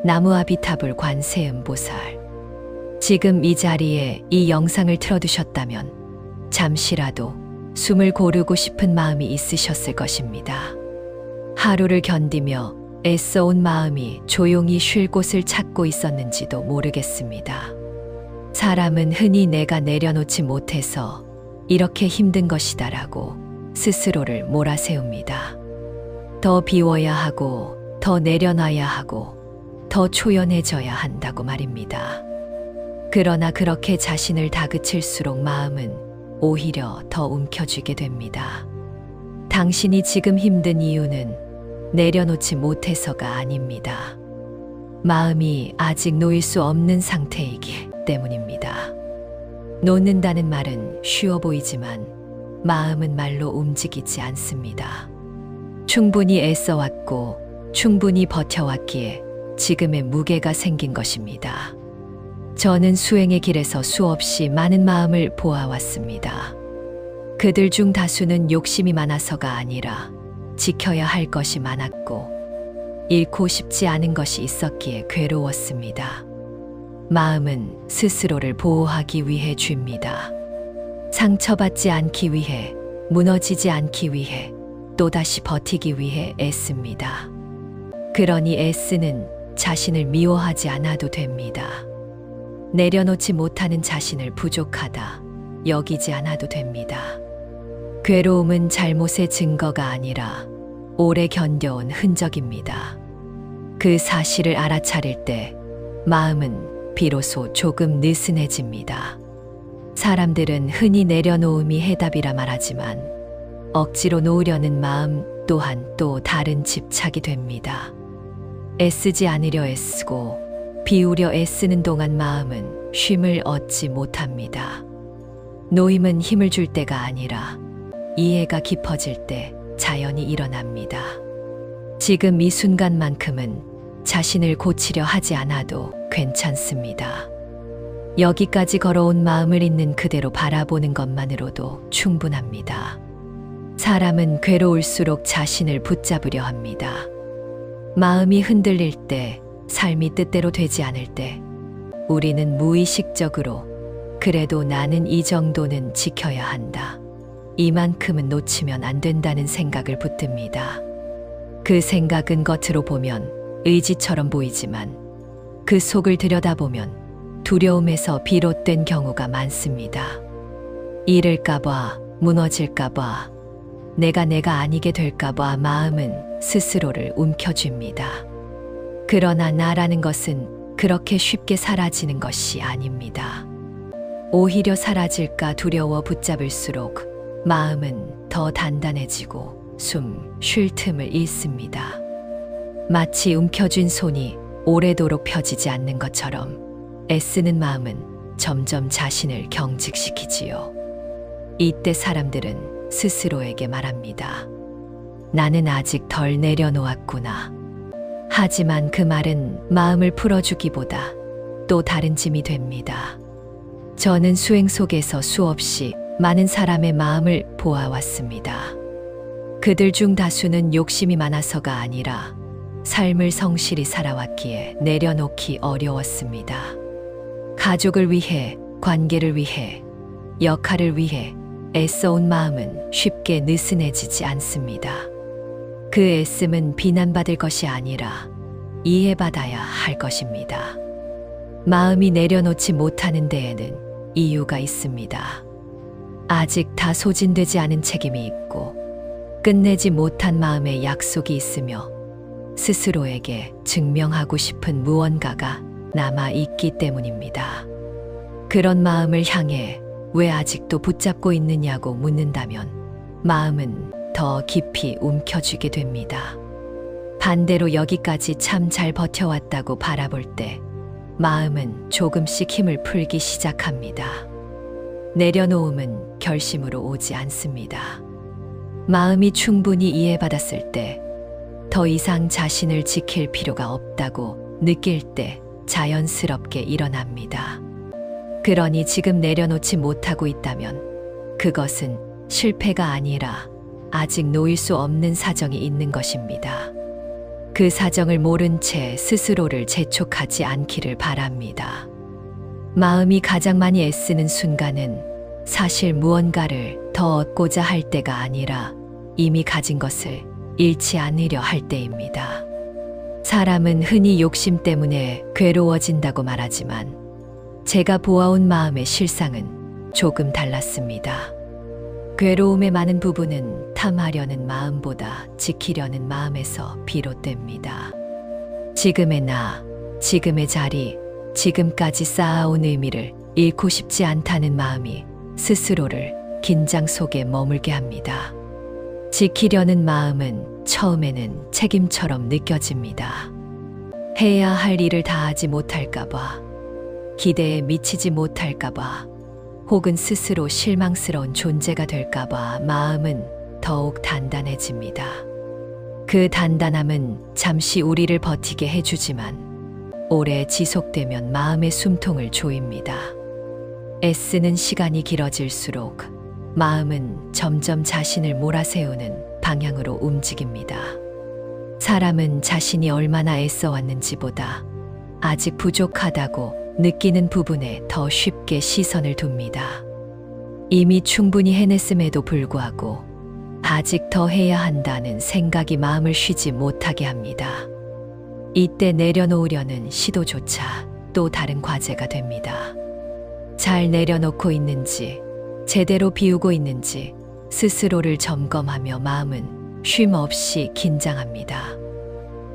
나무아비타불 관세음보살. 지금 이 자리에 이 영상을 틀어두셨다면 잠시라도 숨을 고르고 싶은 마음이 있으셨을 것입니다. 하루를 견디며 애써온 마음이 조용히 쉴 곳을 찾고 있었는지도 모르겠습니다. 사람은 흔히 내가 내려놓지 못해서 이렇게 힘든 것이다라고 스스로를 몰아세웁니다. 더 비워야 하고, 더 내려놔야 하고, 더 초연해져야 한다고 말입니다. 그러나 그렇게 자신을 다그칠수록 마음은 오히려 더 움켜쥐게 됩니다. 당신이 지금 힘든 이유는 내려놓지 못해서가 아닙니다. 마음이 아직 놓일 수 없는 상태이기 때문입니다. 놓는다는 말은 쉬워 보이지만 마음은 말로 움직이지 않습니다. 충분히 애써왔고 충분히 버텨왔기에 지금의 무게가 생긴 것입니다. 저는 수행의 길에서 수없이 많은 마음을 보아왔습니다. 그들 중 다수는 욕심이 많아서가 아니라 지켜야 할 것이 많았고 잃고 싶지 않은 것이 있었기에 괴로웠습니다. 마음은 스스로를 보호하기 위해 쥡니다. 상처받지 않기 위해, 무너지지 않기 위해, 또다시 버티기 위해 애씁니다. 그러니 애쓰는 자신을 미워하지 않아도 됩니다. 내려놓지 못하는 자신을 부족하다 여기지 않아도 됩니다. 괴로움은 잘못의 증거가 아니라 오래 견뎌온 흔적입니다. 그 사실을 알아차릴 때 마음은 비로소 조금 느슨해집니다. 사람들은 흔히 내려놓음이 해답이라 말하지만 억지로 놓으려는 마음 또한 또 다른 집착이 됩니다. 애쓰지 않으려 애쓰고 비우려 애쓰는 동안 마음은 쉼을 얻지 못합니다. 놓임은 힘을 줄 때가 아니라 이해가 깊어질 때 자연히 일어납니다. 지금 이 순간만큼은 자신을 고치려 하지 않아도 괜찮습니다. 여기까지 걸어온 마음을 있는 그대로 바라보는 것만으로도 충분합니다. 사람은 괴로울수록 자신을 붙잡으려 합니다. 마음이 흔들릴 때, 삶이 뜻대로 되지 않을 때, 우리는 무의식적으로 그래도 나는 이 정도는 지켜야 한다. 이만큼은 놓치면 안 된다는 생각을 붙듭니다. 그 생각은 겉으로 보면 의지처럼 보이지만 그 속을 들여다보면 두려움에서 비롯된 경우가 많습니다. 잃을까봐, 무너질까봐, 내가 아니게 될까봐 마음은 스스로를 움켜쥡니다. 그러나 나라는 것은 그렇게 쉽게 사라지는 것이 아닙니다. 오히려 사라질까 두려워 붙잡을수록 마음은 더 단단해지고 숨 쉴 틈을 잃습니다. 마치 움켜쥔 손이 오래도록 펴지지 않는 것처럼 애쓰는 마음은 점점 자신을 경직시키지요. 이때 사람들은 스스로에게 말합니다. 나는 아직 덜 내려놓았구나. 하지만 그 말은 마음을 풀어주기보다 또 다른 짐이 됩니다. 저는 수행 속에서 수없이 많은 사람의 마음을 보아왔습니다. 그들 중 다수는 욕심이 많아서가 아니라 삶을 성실히 살아왔기에 내려놓기 어려웠습니다. 가족을 위해, 관계를 위해, 역할을 위해 애써온 마음은 쉽게 느슨해지지 않습니다. 그 애씀은 비난받을 것이 아니라 이해받아야 할 것입니다. 마음이 내려놓지 못하는 데에는 이유가 있습니다. 아직 다 소진되지 않은 책임이 있고 끝내지 못한 마음의 약속이 있으며 스스로에게 증명하고 싶은 무언가가 남아 있기 때문입니다. 그런 마음을 향해 왜 아직도 붙잡고 있느냐고 묻는다면 마음은 더 깊이 움켜쥐게 됩니다. 반대로 여기까지 참 잘 버텨왔다고 바라볼 때 마음은 조금씩 힘을 풀기 시작합니다. 내려놓음은 결심으로 오지 않습니다. 마음이 충분히 이해받았을 때 더 이상 자신을 지킬 필요가 없다고 느낄 때 자연스럽게 일어납니다. 그러니 지금 내려놓지 못하고 있다면 그것은 실패가 아니라 아직 놓일 수 없는 사정이 있는 것입니다. 그 사정을 모른 채 스스로를 재촉하지 않기를 바랍니다. 마음이 가장 많이 애쓰는 순간은 사실 무언가를 더 얻고자 할 때가 아니라 이미 가진 것을 잃지 않으려 할 때입니다. 사람은 흔히 욕심 때문에 괴로워진다고 말하지만 제가 보아온 마음의 실상은 조금 달랐습니다. 괴로움의 많은 부분은 탐하려는 마음보다 지키려는 마음에서 비롯됩니다. 지금의 나, 지금의 자리, 지금까지 쌓아온 의미를 잃고 싶지 않다는 마음이 스스로를 긴장 속에 머물게 합니다. 지키려는 마음은 처음에는 책임처럼 느껴집니다. 해야 할 일을 다하지 못할까봐, 기대에 미치지 못할까봐, 혹은 스스로 실망스러운 존재가 될까봐 마음은 더욱 단단해집니다. 그 단단함은 잠시 우리를 버티게 해주지만 오래 지속되면 마음의 숨통을 조입니다. 애쓰는 시간이 길어질수록 마음은 점점 자신을 몰아세우는 방향으로 움직입니다. 사람은 자신이 얼마나 애써왔는지보다 아직 부족하다고 느끼는 부분에 더 쉽게 시선을 둡니다. 이미 충분히 해냈음에도 불구하고 아직 더 해야 한다는 생각이 마음을 쉬지 못하게 합니다. 이때 내려놓으려는 시도조차 또 다른 과제가 됩니다. 잘 내려놓고 있는지, 제대로 비우고 있는지 스스로를 점검하며 마음은 쉼 없이 긴장합니다.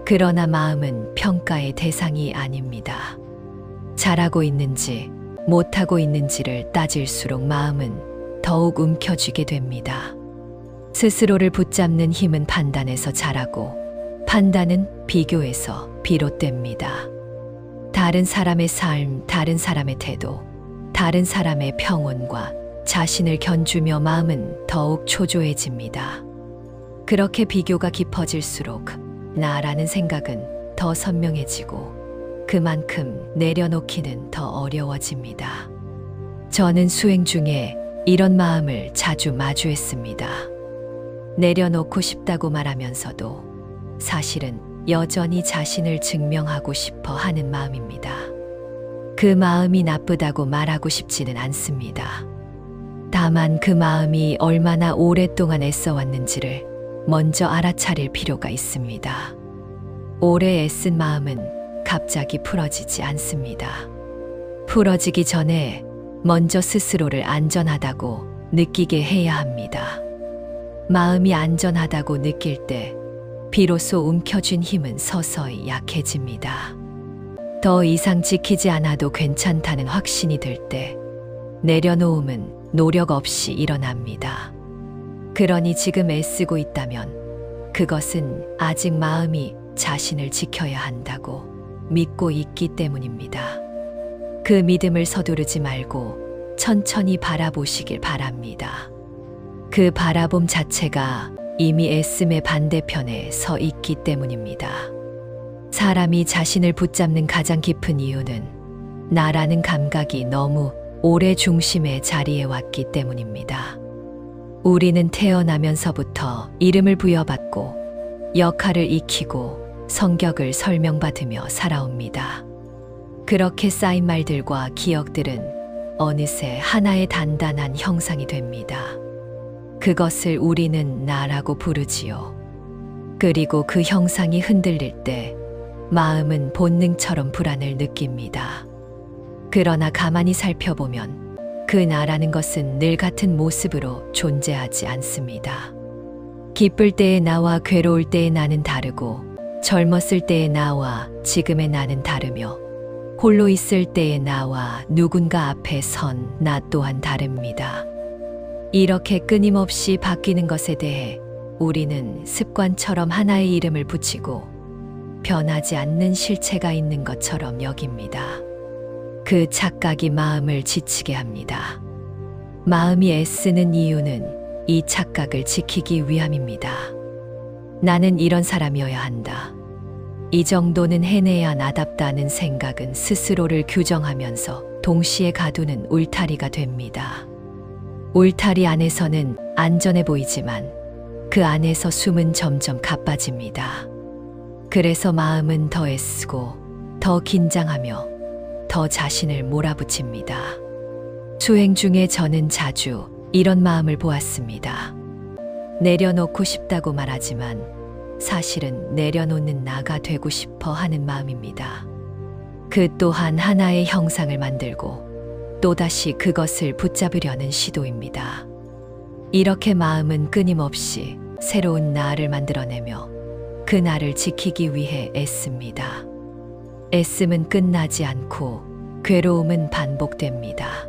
그러나 마음은 평가의 대상이 아닙니다. 잘하고 있는지 못하고 있는지를 따질수록 마음은 더욱 움켜쥐게 됩니다. 스스로를 붙잡는 힘은 판단에서 자라고 판단은 비교에서 비롯됩니다. 다른 사람의 삶, 다른 사람의 태도, 다른 사람의 평온과 자신을 견주며 마음은 더욱 초조해집니다. 그렇게 비교가 깊어질수록 나라는 생각은 더 선명해지고 그만큼 내려놓기는 더 어려워집니다. 저는 수행 중에 이런 마음을 자주 마주했습니다. 내려놓고 싶다고 말하면서도 사실은 여전히 자신을 증명하고 싶어 하는 마음입니다. 그 마음이 나쁘다고 말하고 싶지는 않습니다. 다만 그 마음이 얼마나 오랫동안 애써왔는지를 먼저 알아차릴 필요가 있습니다. 오래 애쓴 마음은 갑자기 풀어지지 않습니다. 풀어지기 전에 먼저 스스로를 안전하다고 느끼게 해야 합니다. 마음이 안전하다고 느낄 때 비로소 움켜쥔 힘은 서서히 약해집니다. 더 이상 지키지 않아도 괜찮다는 확신이 들 때 내려놓음은 노력 없이 일어납니다. 그러니 지금 애쓰고 있다면 그것은 아직 마음이 자신을 지켜야 한다고 믿고 있기 때문입니다. 그 믿음을 서두르지 말고 천천히 바라보시길 바랍니다. 그 바라봄 자체가 이미 애씀의 반대편에 서 있기 때문입니다. 사람이 자신을 붙잡는 가장 깊은 이유는 나라는 감각이 너무 오래 중심의 자리에 왔기 때문입니다. 우리는 태어나면서부터 이름을 부여받고 역할을 익히고 성격을 설명받으며 살아옵니다. 그렇게 쌓인 말들과 기억들은 어느새 하나의 단단한 형상이 됩니다. 그것을 우리는 나라고 부르지요. 그리고 그 형상이 흔들릴 때 마음은 본능처럼 불안을 느낍니다. 그러나 가만히 살펴보면 그 나라는 것은 늘 같은 모습으로 존재하지 않습니다. 기쁠 때의 나와 괴로울 때의 나는 다르고 젊었을 때의 나와 지금의 나는 다르며 홀로 있을 때의 나와 누군가 앞에 선 나 또한 다릅니다. 이렇게 끊임없이 바뀌는 것에 대해 우리는 습관처럼 하나의 이름을 붙이고 변하지 않는 실체가 있는 것처럼 여깁니다. 그 착각이 마음을 지치게 합니다. 마음이 애쓰는 이유는 이 착각을 지키기 위함입니다. 나는 이런 사람이어야 한다. 이 정도는 해내야 나답다는 생각은 스스로를 규정하면서 동시에 가두는 울타리가 됩니다. 울타리 안에서는 안전해 보이지만 그 안에서 숨은 점점 가빠집니다. 그래서 마음은 더 애쓰고 더 긴장하며 더 자신을 몰아붙입니다. 수행 중에 저는 자주 이런 마음을 보았습니다. 내려놓고 싶다고 말하지만 사실은 내려놓는 나가 되고 싶어 하는 마음입니다. 그 또한 하나의 형상을 만들고 또다시 그것을 붙잡으려는 시도입니다. 이렇게 마음은 끊임없이 새로운 나를 만들어내며 그 나를 지키기 위해 애씁니다. 애씀은 끝나지 않고 괴로움은 반복됩니다.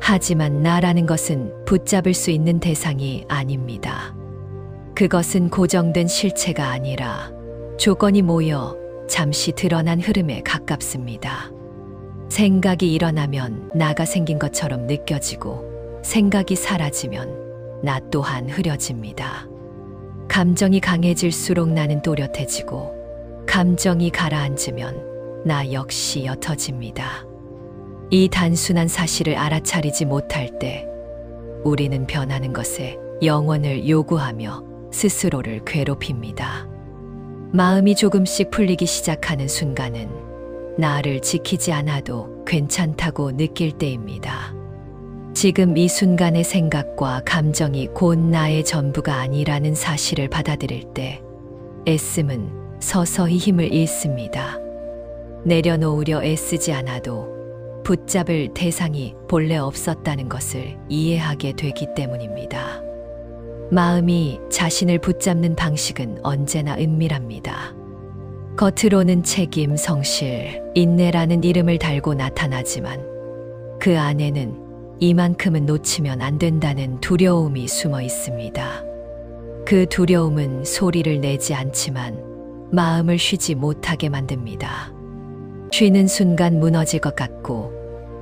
하지만 나라는 것은 붙잡을 수 있는 대상이 아닙니다. 그것은 고정된 실체가 아니라 조건이 모여 잠시 드러난 흐름에 가깝습니다. 생각이 일어나면 나가 생긴 것처럼 느껴지고 생각이 사라지면 나 또한 흐려집니다. 감정이 강해질수록 나는 또렷해지고 감정이 가라앉으면 나 역시 옅어집니다. 이 단순한 사실을 알아차리지 못할 때 우리는 변하는 것에 영원을 요구하며 스스로를 괴롭힙니다. 마음이 조금씩 풀리기 시작하는 순간은 나를 지키지 않아도 괜찮다고 느낄 때입니다. 지금 이 순간의 생각과 감정이 곧 나의 전부가 아니라는 사실을 받아들일 때 애씀은 서서히 힘을 잃습니다. 내려놓으려 애쓰지 않아도 붙잡을 대상이 본래 없었다는 것을 이해하게 되기 때문입니다. 마음이 자신을 붙잡는 방식은 언제나 은밀합니다. 겉으로는 책임, 성실, 인내라는 이름을 달고 나타나지만 그 안에는 이만큼은 놓치면 안 된다는 두려움이 숨어 있습니다. 그 두려움은 소리를 내지 않지만 마음을 쉬지 못하게 만듭니다. 쉬는 순간 무너질 것 같고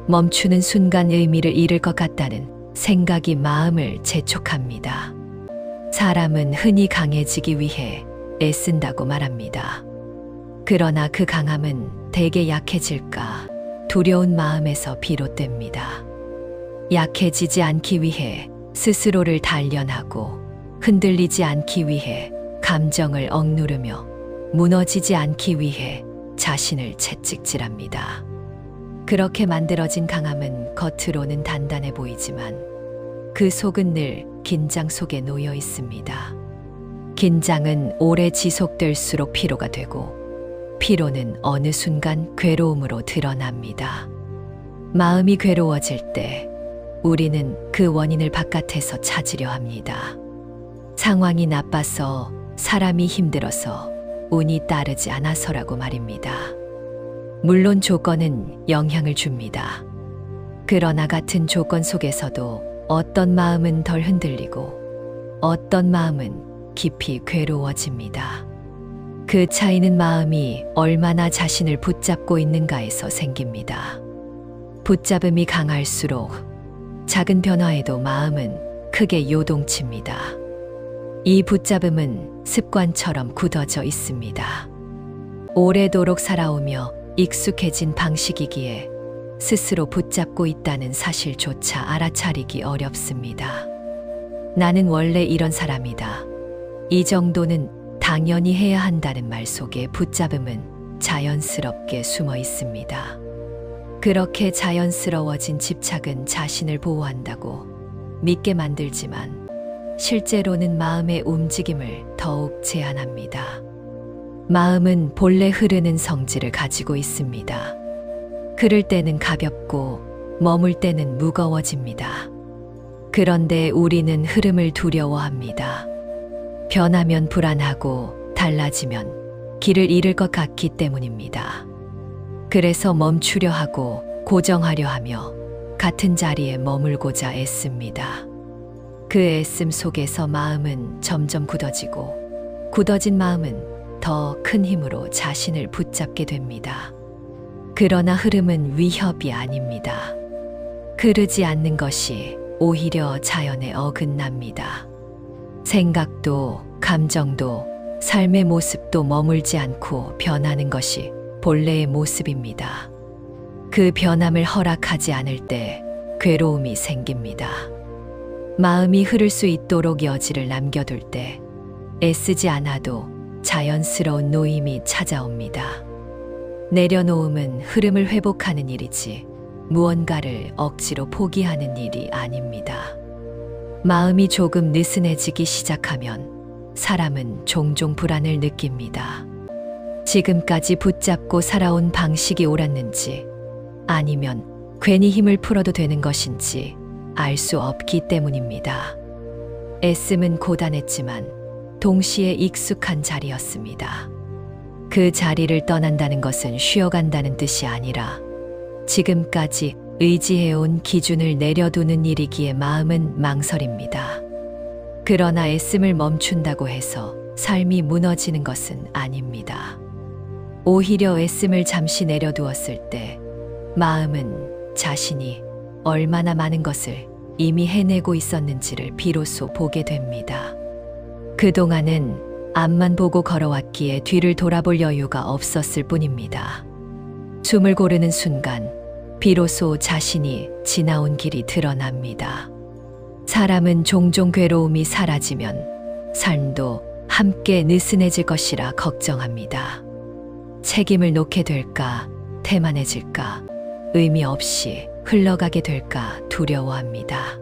멈추는 순간 의미를 잃을 것 같다는 생각이 마음을 재촉합니다. 사람은 흔히 강해지기 위해 애쓴다고 말합니다. 그러나 그 강함은 대개 약해질까 두려운 마음에서 비롯됩니다. 약해지지 않기 위해 스스로를 단련하고 흔들리지 않기 위해 감정을 억누르며 무너지지 않기 위해 자신을 채찍질합니다. 그렇게 만들어진 강함은 겉으로는 단단해 보이지만 그 속은 늘 긴장 속에 놓여 있습니다. 긴장은 오래 지속될수록 피로가 되고 피로는 어느 순간 괴로움으로 드러납니다. 마음이 괴로워질 때 우리는 그 원인을 바깥에서 찾으려 합니다. 상황이 나빠서, 사람이 힘들어서, 운이 따르지 않아서라고 말입니다. 물론 조건은 영향을 줍니다. 그러나 같은 조건 속에서도 어떤 마음은 덜 흔들리고 어떤 마음은 깊이 괴로워집니다. 그 차이는 마음이 얼마나 자신을 붙잡고 있는가에서 생깁니다. 붙잡음이 강할수록 작은 변화에도 마음은 크게 요동칩니다. 이 붙잡음은 습관처럼 굳어져 있습니다. 오래도록 살아오며 익숙해진 방식이기에 스스로 붙잡고 있다는 사실조차 알아차리기 어렵습니다. 나는 원래 이런 사람이다. 이 정도는 당연히 해야 한다는 말 속에 붙잡음은 자연스럽게 숨어 있습니다. 그렇게 자연스러워진 집착은 자신을 보호한다고 믿게 만들지만 실제로는 마음의 움직임을 더욱 제한합니다. 마음은 본래 흐르는 성질을 가지고 있습니다. 흐를 때는 가볍고 머물 때는 무거워집니다. 그런데 우리는 흐름을 두려워합니다. 변하면 불안하고 달라지면 길을 잃을 것 같기 때문입니다. 그래서 멈추려 하고 고정하려 하며 같은 자리에 머물고자 애씁니다. 그 애씀 속에서 마음은 점점 굳어지고 굳어진 마음은 더 큰 힘으로 자신을 붙잡게 됩니다. 그러나 흐름은 위협이 아닙니다. 흐르지 않는 것이 오히려 자연에 어긋납니다. 생각도 감정도 삶의 모습도 머물지 않고 변하는 것이 본래의 모습입니다. 그 변함을 허락하지 않을 때 괴로움이 생깁니다. 마음이 흐를 수 있도록 여지를 남겨둘 때 애쓰지 않아도 자연스러운 놓임이 찾아옵니다. 내려놓음은 흐름을 회복하는 일이지 무언가를 억지로 포기하는 일이 아닙니다. 마음이 조금 느슨해지기 시작하면 사람은 종종 불안을 느낍니다. 지금까지 붙잡고 살아온 방식이 옳았는지 아니면 괜히 힘을 풀어도 되는 것인지 알 수 없기 때문입니다. 애씀은 고단했지만 동시에 익숙한 자리였습니다. 그 자리를 떠난다는 것은 쉬어간다는 뜻이 아니라 지금까지 의지해온 기준을 내려두는 일이기에 마음은 망설입니다. 그러나 애씀을 멈춘다고 해서 삶이 무너지는 것은 아닙니다. 오히려 애씀을 잠시 내려두었을 때 마음은 자신이 얼마나 많은 것을 이미 해내고 있었는지를 비로소 보게 됩니다. 그동안은 앞만 보고 걸어왔기에 뒤를 돌아볼 여유가 없었을 뿐입니다. 숨을 고르는 순간 비로소 자신이 지나온 길이 드러납니다. 사람은 종종 괴로움이 사라지면 삶도 함께 느슨해질 것이라 걱정합니다. 책임을 놓게 될까, 태만해질까, 의미 없이 흘러가게 될까 두려워합니다.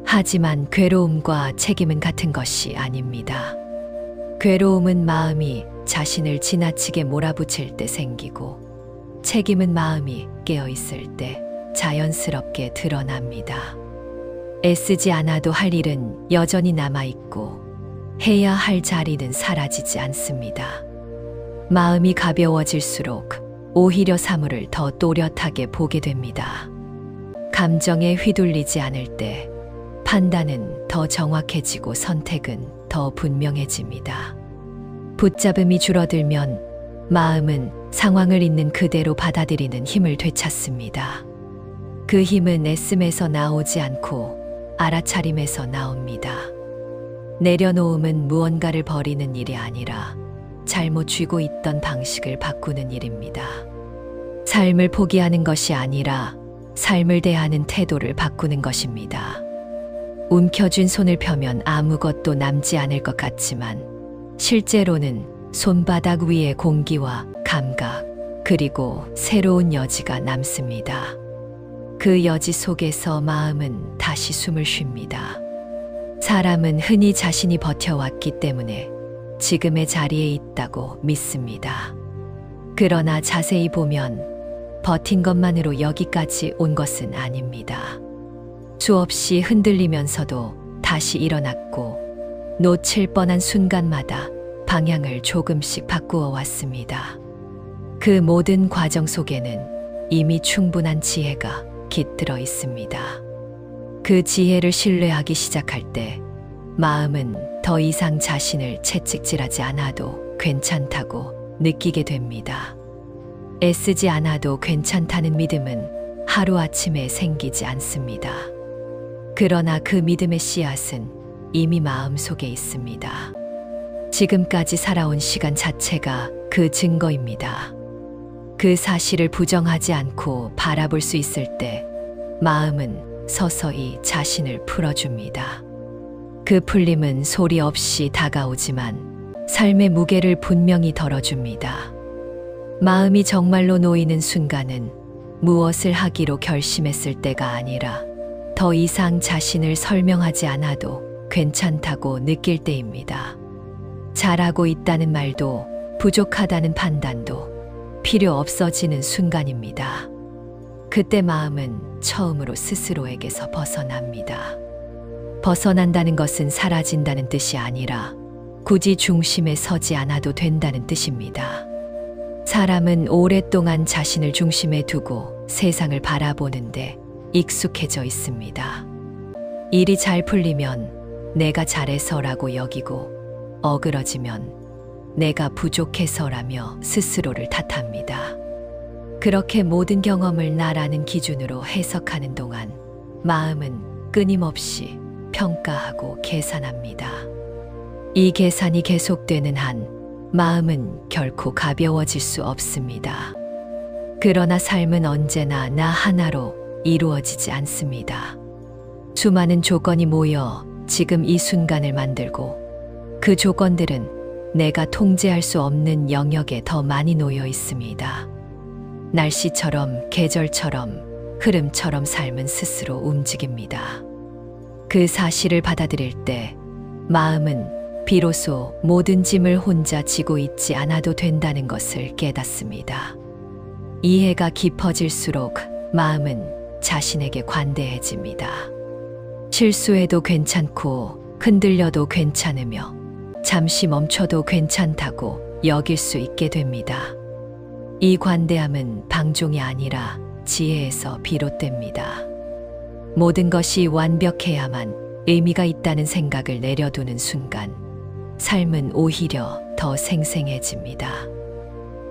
하지만 괴로움과 책임은 같은 것이 아닙니다. 괴로움은 마음이 자신을 지나치게 몰아붙일 때 생기고, 책임은 마음이 깨어있을 때 자연스럽게 드러납니다. 애쓰지 않아도 할 일은 여전히 남아있고, 해야 할 자리는 사라지지 않습니다. 마음이 가벼워질수록 오히려 사물을 더 또렷하게 보게 됩니다. 감정에 휘둘리지 않을 때 판단은 더 정확해지고 선택은 더 분명해집니다. 붙잡음이 줄어들면 마음은 상황을 있는 그대로 받아들이는 힘을 되찾습니다. 그 힘은 애씀에서 나오지 않고 알아차림에서 나옵니다. 내려놓음은 무언가를 버리는 일이 아니라 잘못 쥐고 있던 방식을 바꾸는 일입니다. 삶을 포기하는 것이 아니라 삶을 대하는 태도를 바꾸는 것입니다. 움켜쥔 손을 펴면 아무것도 남지 않을 것 같지만 실제로는 손바닥 위에 공기와 감각, 그리고 새로운 여지가 남습니다. 그 여지 속에서 마음은 다시 숨을 쉽니다. 사람은 흔히 자신이 버텨왔기 때문에 지금의 자리에 있다고 믿습니다. 그러나 자세히 보면 버틴 것만으로 여기까지 온 것은 아닙니다. 수없이 흔들리면서도 다시 일어났고 놓칠 뻔한 순간마다 방향을 조금씩 바꾸어 왔습니다. 그 모든 과정 속에는 이미 충분한 지혜가 깃들어 있습니다. 그 지혜를 신뢰하기 시작할 때 마음은 더 이상 자신을 채찍질하지 않아도 괜찮다고 느끼게 됩니다. 애쓰지 않아도 괜찮다는 믿음은 하루아침에 생기지 않습니다. 그러나 그 믿음의 씨앗은 이미 마음속에 있습니다. 지금까지 살아온 시간 자체가 그 증거입니다. 그 사실을 부정하지 않고 바라볼 수 있을 때 마음은 서서히 자신을 풀어줍니다. 그 풀림은 소리 없이 다가오지만 삶의 무게를 분명히 덜어줍니다. 마음이 정말로 놓이는 순간은 무엇을 하기로 결심했을 때가 아니라 더 이상 자신을 설명하지 않아도 괜찮다고 느낄 때입니다. 잘하고 있다는 말도 부족하다는 판단도 필요 없어지는 순간입니다. 그때 마음은 처음으로 스스로에게서 벗어납니다. 벗어난다는 것은 사라진다는 뜻이 아니라 굳이 중심에 서지 않아도 된다는 뜻입니다. 사람은 오랫동안 자신을 중심에 두고 세상을 바라보는데 익숙해져 있습니다. 일이 잘 풀리면 내가 잘해서라고 여기고 어그러지면 내가 부족해서라며 스스로를 탓합니다. 그렇게 모든 경험을 나라는 기준으로 해석하는 동안 마음은 끊임없이 평가하고 계산합니다. 이 계산이 계속되는 한 마음은 결코 가벼워질 수 없습니다. 그러나 삶은 언제나 나 하나로 이루어지지 않습니다. 수많은 조건이 모여 지금 이 순간을 만들고 그 조건들은 내가 통제할 수 없는 영역에 더 많이 놓여 있습니다. 날씨처럼, 계절처럼, 흐름처럼 삶은 스스로 움직입니다. 그 사실을 받아들일 때 마음은 비로소 모든 짐을 혼자 지고 있지 않아도 된다는 것을 깨닫습니다. 이해가 깊어질수록 마음은 자신에게 관대해집니다. 실수해도 괜찮고 흔들려도 괜찮으며 잠시 멈춰도 괜찮다고 여길 수 있게 됩니다. 이 관대함은 방종이 아니라 지혜에서 비롯됩니다. 모든 것이 완벽해야만 의미가 있다는 생각을 내려두는 순간 삶은 오히려 더 생생해집니다.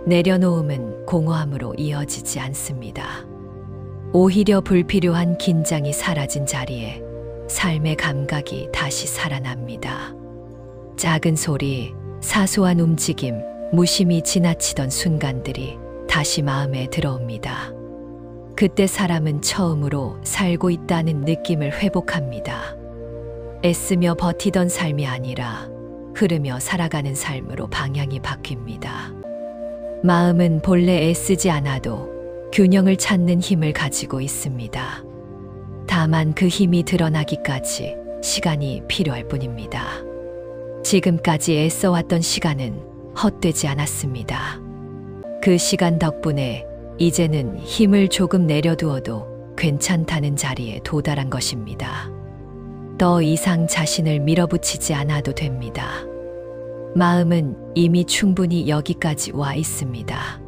내려놓음은 공허함으로 이어지지 않습니다. 오히려 불필요한 긴장이 사라진 자리에 삶의 감각이 다시 살아납니다. 작은 소리, 사소한 움직임, 무심히 지나치던 순간들이 다시 마음에 들어옵니다. 그때 사람은 처음으로 살고 있다는 느낌을 회복합니다. 애쓰며 버티던 삶이 아니라 흐르며 살아가는 삶으로 방향이 바뀝니다. 마음은 본래 애쓰지 않아도 균형을 찾는 힘을 가지고 있습니다. 다만 그 힘이 드러나기까지 시간이 필요할 뿐입니다. 지금까지 애써왔던 시간은 헛되지 않았습니다. 그 시간 덕분에 이제는 힘을 조금 내려두어도 괜찮다는 자리에 도달한 것입니다. 더 이상 자신을 밀어붙이지 않아도 됩니다. 마음은 이미 충분히 여기까지 와 있습니다.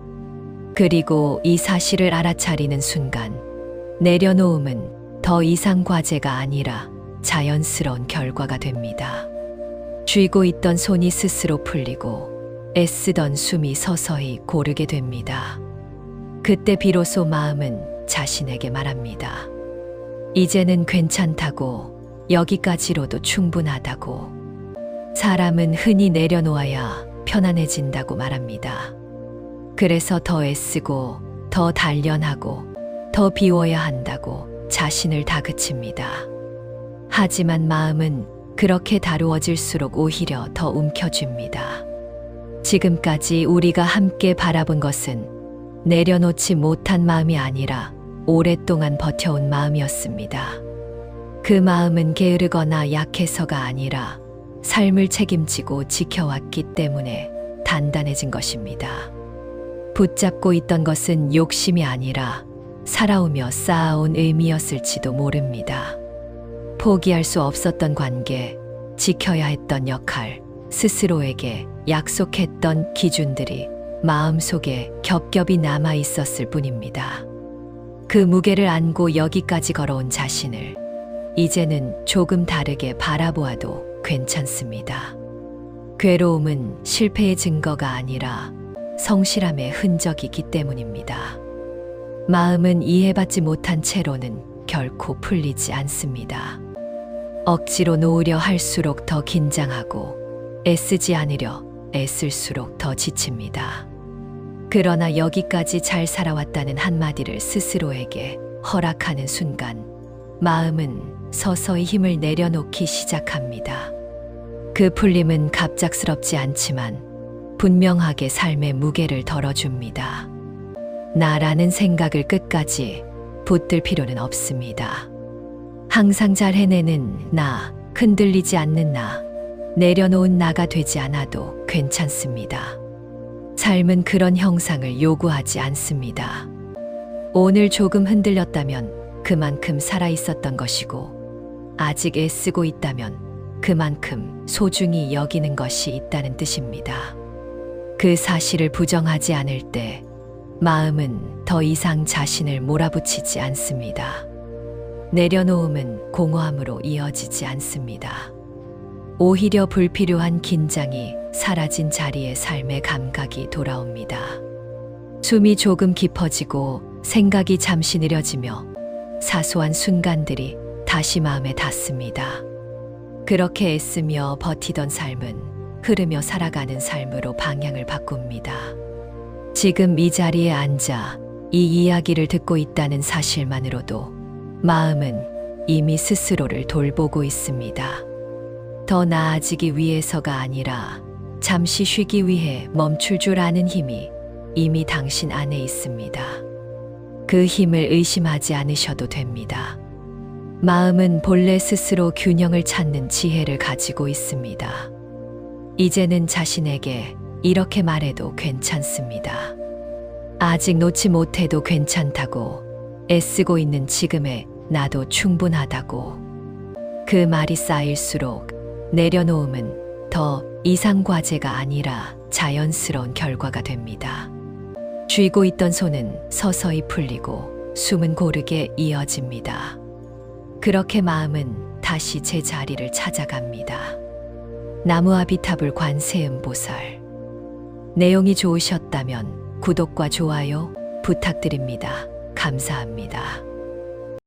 그리고 이 사실을 알아차리는 순간 내려놓음은 더 이상 과제가 아니라 자연스러운 결과가 됩니다. 쥐고 있던 손이 스스로 풀리고 애쓰던 숨이 서서히 고르게 됩니다. 그때 비로소 마음은 자신에게 말합니다. 이제는 괜찮다고, 여기까지로도 충분하다고. 사람은 흔히 내려놓아야 편안해진다고 말합니다. 그래서 더 애쓰고, 더 단련하고, 더 비워야 한다고 자신을 다그칩니다. 하지만 마음은 그렇게 다루어질수록 오히려 더 움켜쥡니다. 지금까지 우리가 함께 바라본 것은 내려놓지 못한 마음이 아니라 오랫동안 버텨온 마음이었습니다. 그 마음은 게으르거나 약해서가 아니라 삶을 책임지고 지켜왔기 때문에 단단해진 것입니다. 붙잡고 있던 것은 욕심이 아니라 살아오며 쌓아온 의미였을지도 모릅니다. 포기할 수 없었던 관계, 지켜야 했던 역할, 스스로에게 약속했던 기준들이 마음속에 겹겹이 남아 있었을 뿐입니다. 그 무게를 안고 여기까지 걸어온 자신을 이제는 조금 다르게 바라보아도 괜찮습니다. 괴로움은 실패의 증거가 아니라 성실함의 흔적이기 때문입니다. 마음은 이해받지 못한 채로는 결코 풀리지 않습니다. 억지로 놓으려 할수록 더 긴장하고 애쓰지 않으려 애쓸수록 더 지칩니다. 그러나 여기까지 잘 살아왔다는 한마디를 스스로에게 허락하는 순간 마음은 서서히 힘을 내려놓기 시작합니다. 그 풀림은 갑작스럽지 않지만 분명하게 삶의 무게를 덜어줍니다. 나라는 생각을 끝까지 붙들 필요는 없습니다. 항상 잘 해내는 나, 흔들리지 않는 나, 내려놓은 나가 되지 않아도 괜찮습니다. 삶은 그런 형상을 요구하지 않습니다. 오늘 조금 흔들렸다면 그만큼 살아있었던 것이고, 아직 애쓰고 있다면 그만큼 소중히 여기는 것이 있다는 뜻입니다. 그 사실을 부정하지 않을 때 마음은 더 이상 자신을 몰아붙이지 않습니다. 내려놓음은 공허함으로 이어지지 않습니다. 오히려 불필요한 긴장이 사라진 자리에 삶의 감각이 돌아옵니다. 숨이 조금 깊어지고 생각이 잠시 느려지며 사소한 순간들이 다시 마음에 닿습니다. 그렇게 애쓰며 버티던 삶은 흐르며 살아가는 삶으로 방향을 바꿉니다. 지금 이 자리에 앉아 이 이야기를 듣고 있다는 사실만으로도 마음은 이미 스스로를 돌보고 있습니다. 더 나아지기 위해서가 아니라 잠시 쉬기 위해 멈출 줄 아는 힘이 이미 당신 안에 있습니다. 그 힘을 의심하지 않으셔도 됩니다. 마음은 본래 스스로 균형을 찾는 지혜를 가지고 있습니다. 이제는 자신에게 이렇게 말해도 괜찮습니다. 아직 놓지 못해도 괜찮다고, 애쓰고 있는 지금의 나도 충분하다고. 그 말이 쌓일수록 내려놓음은 더 이상 과제가 아니라 자연스러운 결과가 됩니다. 쥐고 있던 손은 서서히 풀리고 숨은 고르게 이어집니다. 그렇게 마음은 다시 제 자리를 찾아갑니다. 나무아비타불 관세음보살. 내용이 좋으셨다면 구독과 좋아요 부탁드립니다. 감사합니다.